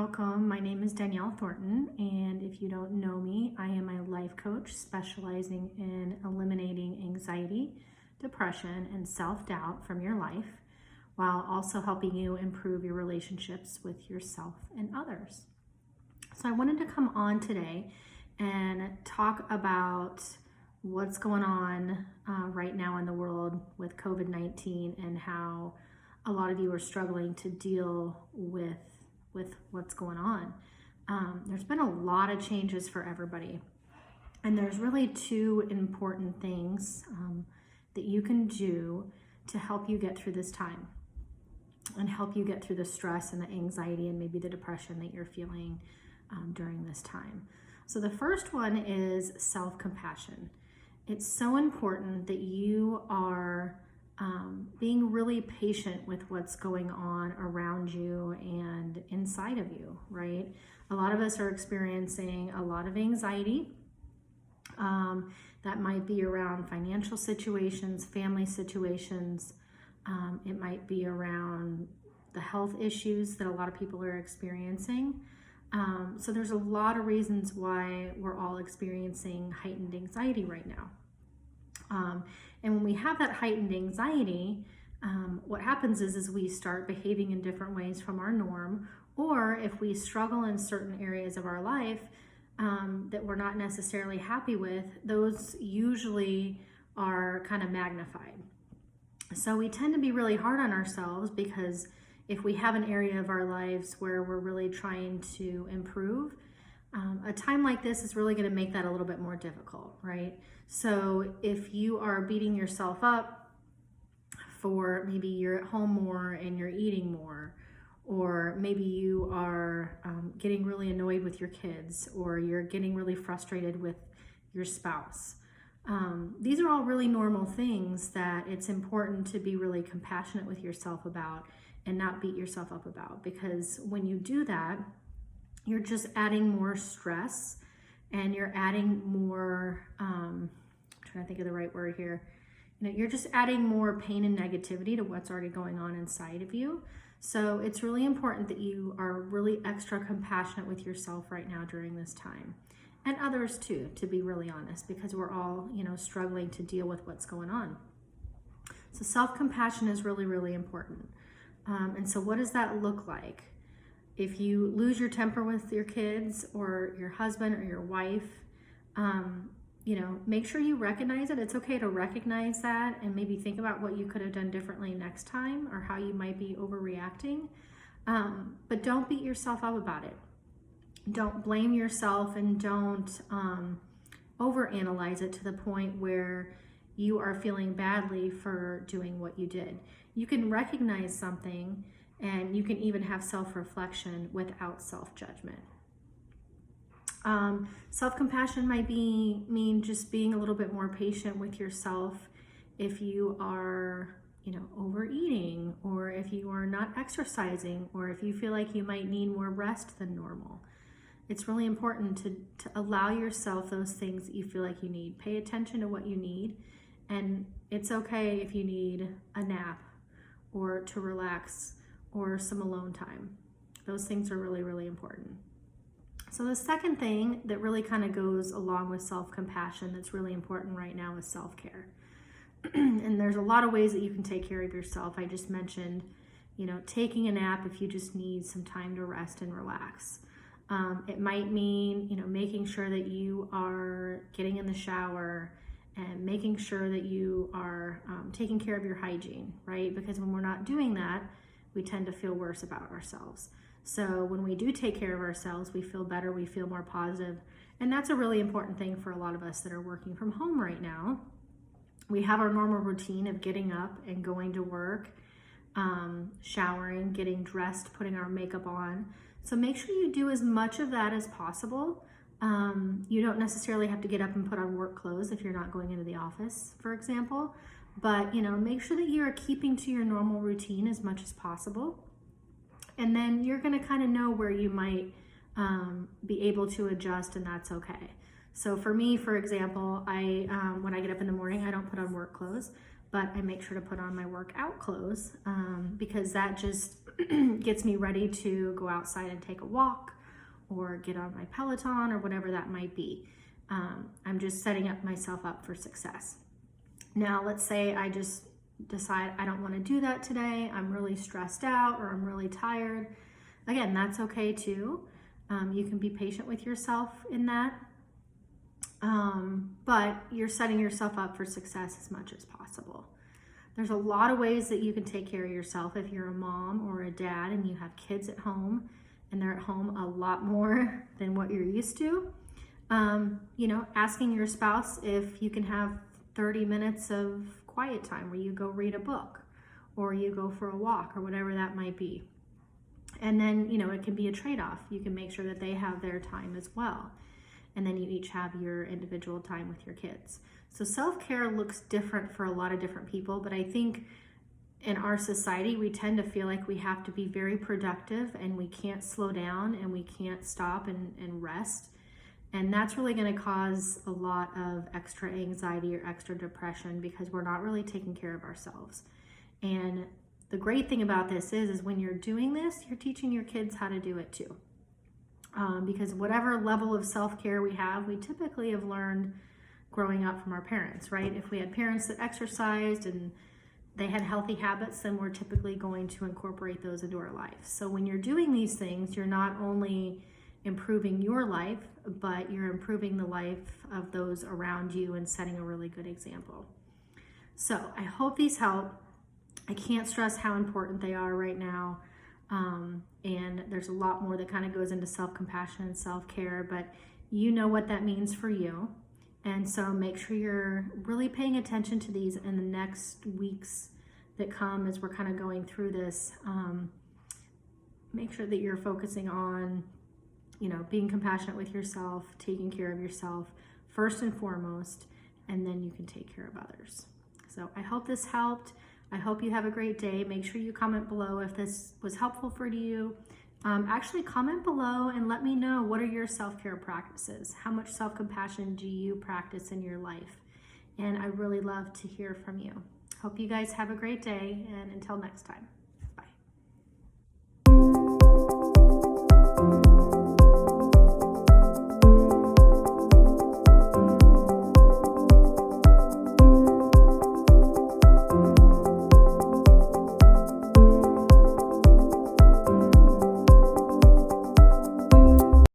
welcome. My name is Danielle Thornton, and if you don't know me, I am a life coach specializing in eliminating anxiety, depression, and self-doubt from your life, while also helping you improve your relationships with yourself and others. So I wanted to come on today and talk about what's going on right now in the world with COVID-19 and how a lot of you are struggling to deal with what's going on. There's been a lot of changes for everybody, and there's really two important things that you can do to help you get through this time and help you get through the stress and the anxiety and maybe the depression that you're feeling during this time. So the first one is self-compassion. It's so important that you are being really patient with what's going on around you and inside of you, right? A lot of us are experiencing a lot of anxiety. That might be around financial situations, family situations. It might be around the health issues that a lot of people are experiencing. So there's a lot of reasons why we're all experiencing heightened anxiety right now. And when we have that heightened anxiety, what happens is we start behaving in different ways from our norm, or if we struggle in certain areas of our life that we're not necessarily happy with, those usually are kind of magnified. So we tend to be really hard on ourselves because if we have an area of our lives where we're really trying to improve, a time like this is really going to make that a little bit more difficult, right? So if you are beating yourself up for maybe you're at home more and you're eating more, or maybe you are getting really annoyed with your kids, or you're getting really frustrated with your spouse. These are all really normal things that it's important to be really compassionate with yourself about and not beat yourself up about, because when you do that, you're just adding more stress and you're adding more, I'm trying to think of the right word here. You're just adding more pain and negativity to what's already going on inside of you. So it's really important that you are really extra compassionate with yourself right now during this time, and others too, to be really honest, because we're all, struggling to deal with what's going on. So self-compassion is really, really important. And so what does that look like? If you lose your temper with your kids or your husband or your wife, make sure you recognize it. It's okay to recognize that and maybe think about what you could have done differently next time or how you might be overreacting. But don't beat yourself up about it. Don't blame yourself and don't overanalyze it to the point where you are feeling badly for doing what you did. You can recognize something, and you can even have self-reflection without self-judgment. Self-compassion might mean just being a little bit more patient with yourself if you are, overeating, or if you are not exercising, or if you feel like you might need more rest than normal. It's really important to allow yourself those things that you feel like you need. Pay attention to what you need, and it's okay if you need a nap or to relax or some alone time. Those things are really, really important. So the second thing that really kind of goes along with self-compassion that's really important right now is self-care. And there's a lot of ways that you can take care of yourself. I just mentioned, taking a nap if you just need some time to rest and relax. It might mean, making sure that you are getting in the shower and making sure that you are taking care of your hygiene, right? Because when we're not doing that, we tend to feel worse about ourselves. So when we do take care of ourselves, we feel better, we feel more positive. And that's a really important thing for a lot of us that are working from home right now. We have our normal routine of getting up and going to work, showering, getting dressed, putting our makeup on. So make sure you do as much of that as possible. You don't necessarily have to get up and put on work clothes if you're not going into the office, for example. But, make sure that you are keeping to your normal routine as much as possible. And then you're going to kind of know where you might be able to adjust, and that's okay. So for me, for example, when I get up in the morning, I don't put on work clothes, but I make sure to put on my workout clothes because that just gets me ready to go outside and take a walk or get on my Peloton or whatever that might be. I'm just setting myself up for success. Now, let's say I just decide I don't want to do that today. I'm really stressed out or I'm really tired. Again, that's okay too. You can be patient with yourself in that. But you're setting yourself up for success as much as possible. There's a lot of ways that you can take care of yourself if you're a mom or a dad and you have kids at home and they're at home a lot more than what you're used to. Asking your spouse if you can have 30 minutes of quiet time where you go read a book or you go for a walk or whatever that might be. And then, it can be a trade-off. You can make sure that they have their time as well. And then you each have your individual time with your kids. So self-care looks different for a lot of different people, but I think in our society, we tend to feel like we have to be very productive and we can't slow down and we can't stop and rest. And that's really going to cause a lot of extra anxiety or extra depression because we're not really taking care of ourselves. And the great thing about this is when you're doing this, you're teaching your kids how to do it too. Because whatever level of self-care we have, we typically have learned growing up from our parents, right? If we had parents that exercised and they had healthy habits, then we're typically going to incorporate those into our life. So when you're doing these things, you're not only improving your life, but you're improving the life of those around you and setting a really good example. So I hope these help. I can't stress how important they are right now. And there's a lot more that kind of goes into self-compassion and self-care, but you know what that means for you. And so make sure you're really paying attention to these in the next weeks that come as we're kind of going through this. Make sure that you're focusing on, being compassionate with yourself, taking care of yourself first and foremost, and then you can take care of others. So I hope this helped. I hope you have a great day. Make sure you comment below if this was helpful for you. Actually, comment below and let me know, what are your self-care practices? How much self-compassion do you practice in your life? And I really love to hear from you. Hope you guys have a great day, and until next time.